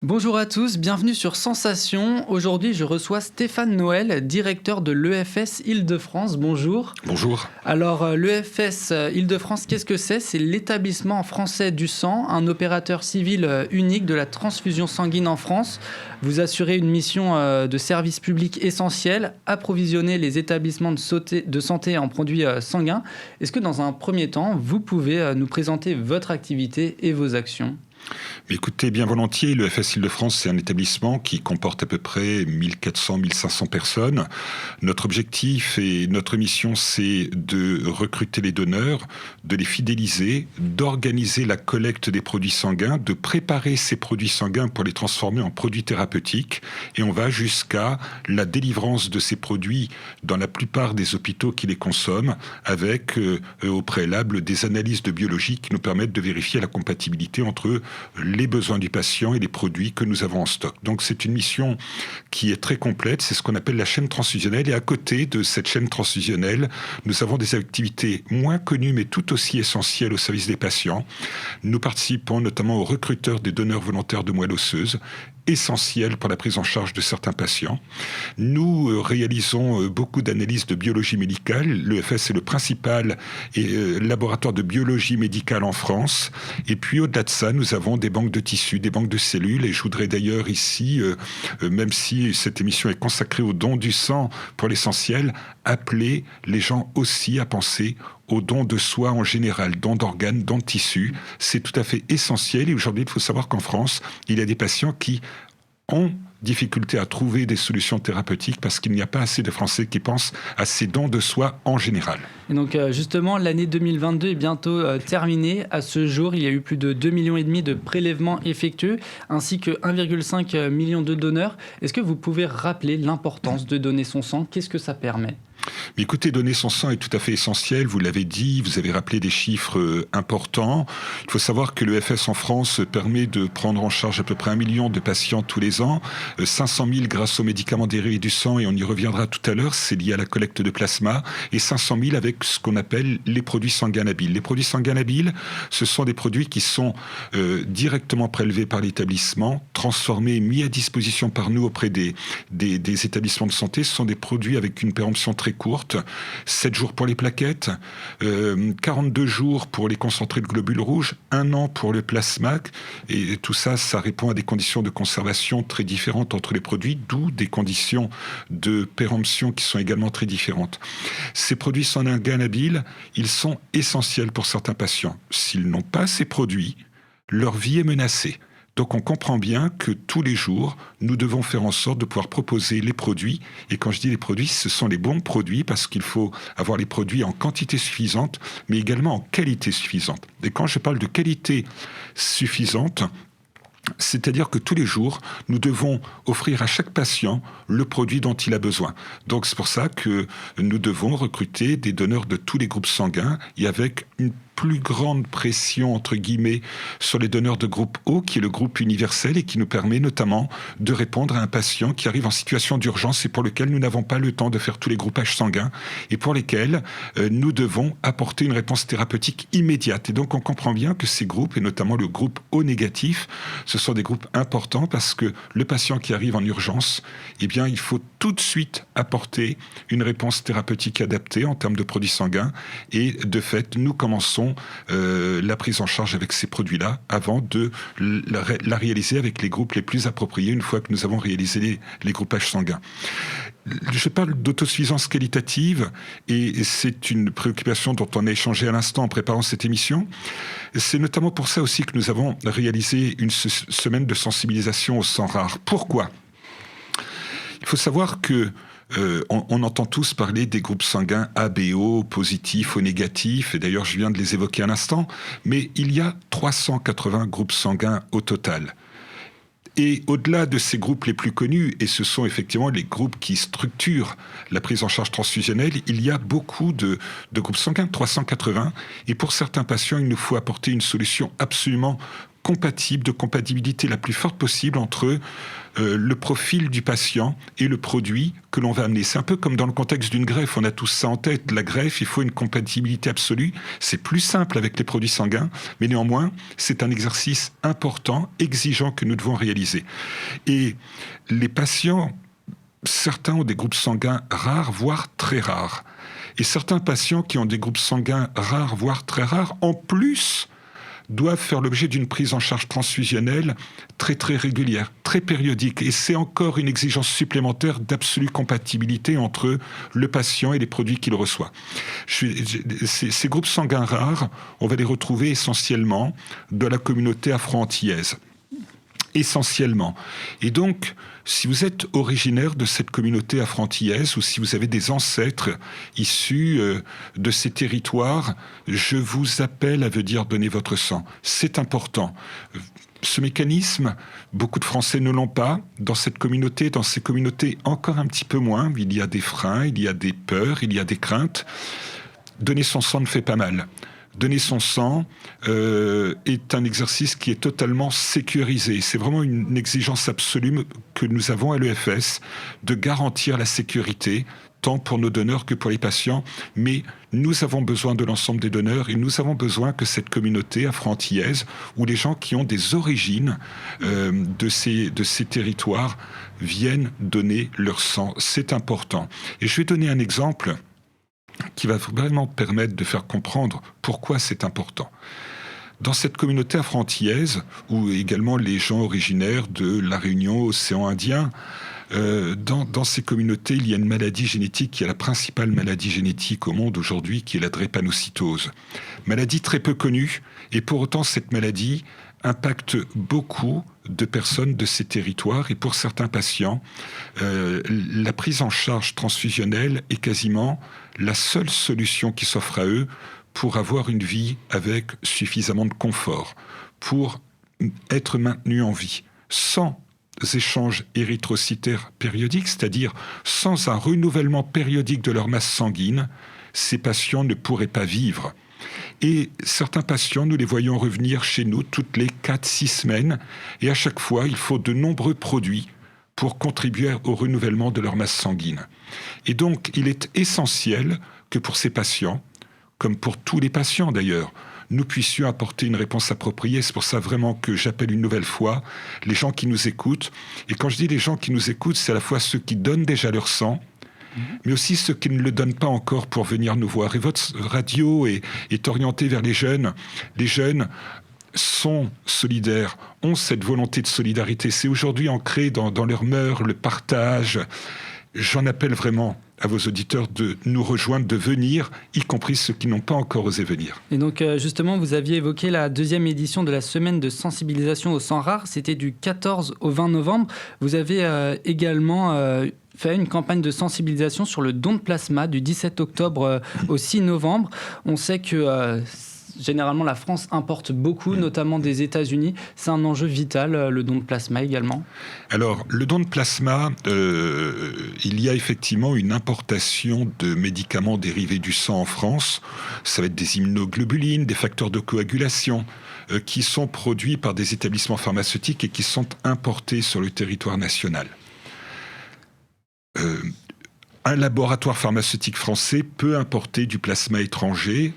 Bonjour à tous, bienvenue sur Sensation. Aujourd'hui, je reçois Stéphane Noël, directeur de l'EFS Île-de-France. Bonjour. Bonjour. Alors, l'EFS Île-de-France, qu'est-ce que c'est? C'est l'établissement français du sang, un opérateur civil unique de la transfusion sanguine en France. Vous assurez une mission de service public essentiel, approvisionner les établissements de santé en produits sanguins. Est-ce que dans un premier temps, vous pouvez nous présenter votre activité et vos actions ? Écoutez, bien volontiers, l'EFS Île-de-France, c'est un établissement qui comporte à peu près 1400-1500 personnes. Notre objectif et notre mission, c'est de recruter les donneurs, de les fidéliser, d'organiser la collecte des produits sanguins, de préparer ces produits sanguins pour les transformer en produits thérapeutiques. Et on va jusqu'à la délivrance de ces produits dans la plupart des hôpitaux qui les consomment, avec au préalable des analyses de biologie qui nous permettent de vérifier la compatibilité entre les besoins du patient et les produits que nous avons en stock. Donc c'est une mission qui est très complète, c'est ce qu'on appelle la chaîne transfusionnelle. Et à côté de cette chaîne transfusionnelle, nous avons des activités moins connues mais tout aussi essentielles au service des patients. Nous participons notamment au recruteur des donneurs volontaires de moelle osseuse, essentiel pour la prise en charge de certains patients. Nous réalisons beaucoup d'analyses de biologie médicale. L'EFS est le principal laboratoire de biologie médicale en France. Et puis au-delà de ça, nous avons des banques de tissus, des banques de cellules. Et je voudrais d'ailleurs ici, même si cette émission est consacrée au don du sang pour l'essentiel, appeler les gens aussi à penser au don de soi en général, don d'organes, don de tissus. C'est tout à fait essentiel. Et aujourd'hui, il faut savoir qu'en France, il y a des patients qui ont difficulté à trouver des solutions thérapeutiques parce qu'il n'y a pas assez de Français qui pensent à ces dons de soi en général. Et donc justement, l'année 2022 est bientôt terminée. À ce jour, il y a eu plus de 2,5 millions de prélèvements effectués, ainsi que 1,5 million de donneurs. Est-ce que vous pouvez rappeler l'importance de donner son sang? Qu'est-ce que ça permet ? Mais écoutez, donner son sang est tout à fait essentiel. Vous l'avez dit, vous avez rappelé des chiffres importants. Il faut savoir que l'EFS en France permet de prendre en charge à peu près 1 million de patients tous les ans. 500 000 grâce aux médicaments dérivés du sang, et on y reviendra tout à l'heure, c'est lié à la collecte de plasma. Et 500 000 avec ce qu'on appelle les produits sanguins labiles. Les produits sanguins labiles, ce sont des produits qui sont directement prélevés par l'établissement, transformés, mis à disposition par nous auprès des établissements de santé. Ce sont des produits avec une péremption très courte, 7 jours pour les plaquettes, 42 jours pour les concentrés de globules rouges, 1 an pour le plasma, et tout ça, ça répond à des conditions de conservation très différentes entre les produits, d'où des conditions de péremption qui sont également très différentes. Ces produits sanguins labiles, ils sont essentiels pour certains patients. S'ils n'ont pas ces produits, leur vie est menacée. Donc on comprend bien que tous les jours, nous devons faire en sorte de pouvoir proposer les produits. Et quand je dis les produits, ce sont les bons produits parce qu'il faut avoir les produits en quantité suffisante, mais également en qualité suffisante. Et quand je parle de qualité suffisante, c'est-à-dire que tous les jours, nous devons offrir à chaque patient le produit dont il a besoin. Donc c'est pour ça que nous devons recruter des donneurs de tous les groupes sanguins et avec une plus grande pression, entre guillemets, sur les donneurs de groupe O, qui est le groupe universel et qui nous permet notamment de répondre à un patient qui arrive en situation d'urgence et pour lequel nous n'avons pas le temps de faire tous les groupages sanguins et pour lesquels nous devons apporter une réponse thérapeutique immédiate. Et donc on comprend bien que ces groupes, et notamment le groupe O négatif, ce sont des groupes importants parce que le patient qui arrive en urgence, eh bien, il faut tout de suite apporter une réponse thérapeutique adaptée en termes de produits sanguins et de fait, nous commençons la prise en charge avec ces produits-là avant de la réaliser avec les groupes les plus appropriés une fois que nous avons réalisé les groupages sanguins. Je parle d'autosuffisance qualitative et c'est une préoccupation dont on a échangé à l'instant en préparant cette émission. C'est notamment pour ça aussi que nous avons réalisé une semaine de sensibilisation au sang rare. Pourquoi ? Il faut savoir que on entend tous parler des groupes sanguins A, B, O, positifs ou négatifs, et d'ailleurs je viens de les évoquer à l'instant, mais il y a 380 groupes sanguins au total. Et au-delà de ces groupes les plus connus, et ce sont effectivement les groupes qui structurent la prise en charge transfusionnelle, il y a beaucoup de groupes sanguins, 380, et pour certains patients, il nous faut apporter une solution absolument de compatibilité la plus forte possible entre le profil du patient et le produit que l'on va amener. C'est un peu comme dans le contexte d'une greffe, on a tous ça en tête. La greffe, il faut une compatibilité absolue. C'est plus simple avec les produits sanguins, mais néanmoins, c'est un exercice important, exigeant que nous devons réaliser. Et les patients, certains ont des groupes sanguins rares, voire très rares. Et certains patients qui ont des groupes sanguins rares, voire très rares, en plus, doivent faire l'objet d'une prise en charge transfusionnelle très très régulière, très périodique. Et c'est encore une exigence supplémentaire d'absolue compatibilité entre le patient et les produits qu'il reçoit. Ces groupes sanguins rares, on va les retrouver essentiellement dans la communauté afro-antillaise. Essentiellement. Et donc, si vous êtes originaire de cette communauté afro-antillaise ou si vous avez des ancêtres issus de ces territoires, je vous appelle à venir donner votre sang. C'est important. Ce mécanisme, beaucoup de Français ne l'ont pas. Dans cette communauté, dans ces communautés, encore un petit peu moins. Il y a des freins, il y a des peurs, il y a des craintes. Donner son sang ne fait pas mal. Donner son sang est un exercice qui est totalement sécurisé. C'est vraiment une exigence absolue que nous avons à l'EFS de garantir la sécurité, tant pour nos donneurs que pour les patients. Mais nous avons besoin de l'ensemble des donneurs et nous avons besoin que cette communauté afro-antillaise, ou les gens qui ont des origines de ces territoires, viennent donner leur sang. C'est important. Et je vais donner un exemple qui va vraiment permettre de faire comprendre pourquoi c'est important. Dans cette communauté afro-antillaise, ou également les gens originaires de la Réunion, océan Indien, dans ces communautés, il y a une maladie génétique qui est la principale maladie génétique au monde aujourd'hui, qui est la drépanocytose. Maladie très peu connue, et pour autant cette maladie impacte beaucoup de personnes de ces territoires, et pour certains patients, la prise en charge transfusionnelle est quasiment la seule solution qui s'offre à eux pour avoir une vie avec suffisamment de confort, pour être maintenus en vie, sans échanges érythrocytaires périodiques, c'est-à-dire sans un renouvellement périodique de leur masse sanguine, ces patients ne pourraient pas vivre. Et certains patients, nous les voyons revenir chez nous toutes les 4-6 semaines, et à chaque fois, il faut de nombreux produits pour contribuer au renouvellement de leur masse sanguine. Et donc, il est essentiel que pour ces patients, comme pour tous les patients d'ailleurs, nous puissions apporter une réponse appropriée. C'est pour ça vraiment que j'appelle une nouvelle fois les gens qui nous écoutent. Et quand je dis les gens qui nous écoutent, c'est à la fois ceux qui donnent déjà leur sang, mais aussi ceux qui ne le donnent pas encore pour venir nous voir. Et votre radio est orientée vers les jeunes. Les jeunes sont solidaires, ont cette volonté de solidarité. C'est aujourd'hui ancré dans leurs mœurs, le partage. J'en appelle vraiment à vos auditeurs de nous rejoindre, de venir, y compris ceux qui n'ont pas encore osé venir. Et donc justement, vous aviez évoqué la 2e édition de la semaine de sensibilisation au sang rare. C'était du 14 au 20 novembre. Vous avez également fait une campagne de sensibilisation sur le don de plasma du 17 octobre au 6 novembre. On sait que généralement, la France importe beaucoup, notamment des États-Unis. C'est un enjeu vital, le don de plasma également. Alors, le don de plasma, il y a effectivement une importation de médicaments dérivés du sang en France. Ça va être des immunoglobulines, des facteurs de coagulation, qui sont produits par des établissements pharmaceutiques et qui sont importés sur le territoire national. Un laboratoire pharmaceutique français peut importer du plasma étranger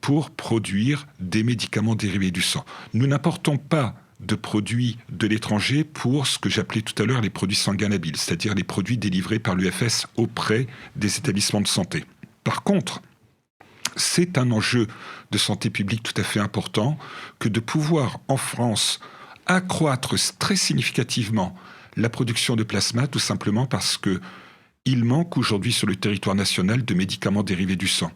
pour produire des médicaments dérivés du sang. Nous n'importons pas de produits de l'étranger pour ce que j'appelais tout à l'heure les produits sanguins labiles, c'est-à-dire les produits délivrés par l'UFS auprès des établissements de santé. Par contre, c'est un enjeu de santé publique tout à fait important que de pouvoir, en France, accroître très significativement la production de plasma, tout simplement parce qu'il manque aujourd'hui sur le territoire national de médicaments dérivés du sang.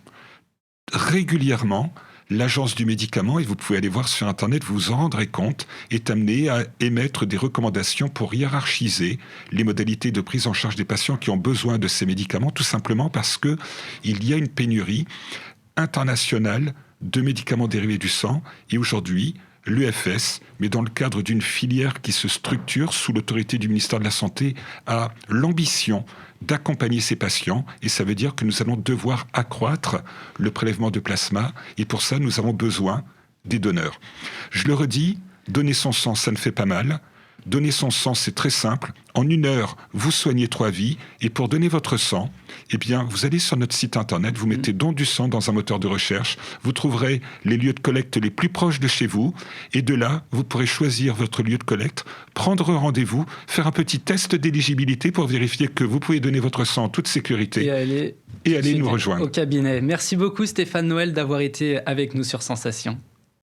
Régulièrement, l'Agence du médicament, et vous pouvez aller voir sur Internet, vous vous en rendrez compte, est amenée à émettre des recommandations pour hiérarchiser les modalités de prise en charge des patients qui ont besoin de ces médicaments, tout simplement parce qu'il y a une pénurie internationale de médicaments dérivés du sang. Et aujourd'hui, l'UFS, mais dans le cadre d'une filière qui se structure sous l'autorité du ministère de la Santé, a l'ambition d'accompagner ces patients, et ça veut dire que nous allons devoir accroître le prélèvement de plasma, et pour ça, nous avons besoin des donneurs. Je le redis, Donner son sang, ça ne fait pas mal. Donner son sang, c'est très simple. En 1 heure, vous soignez 3 vies. Et pour donner votre sang, eh bien, vous allez sur notre site internet, vous mettez don du sang dans un moteur de recherche. Vous trouverez les lieux de collecte les plus proches de chez vous. Et de là, vous pourrez choisir votre lieu de collecte, prendre rendez-vous, faire un petit test d'éligibilité pour vérifier que vous pouvez donner votre sang en toute sécurité. Et aller nous rejoindre. Au cabinet. Merci beaucoup Stéphane Noël d'avoir été avec nous sur Sensation.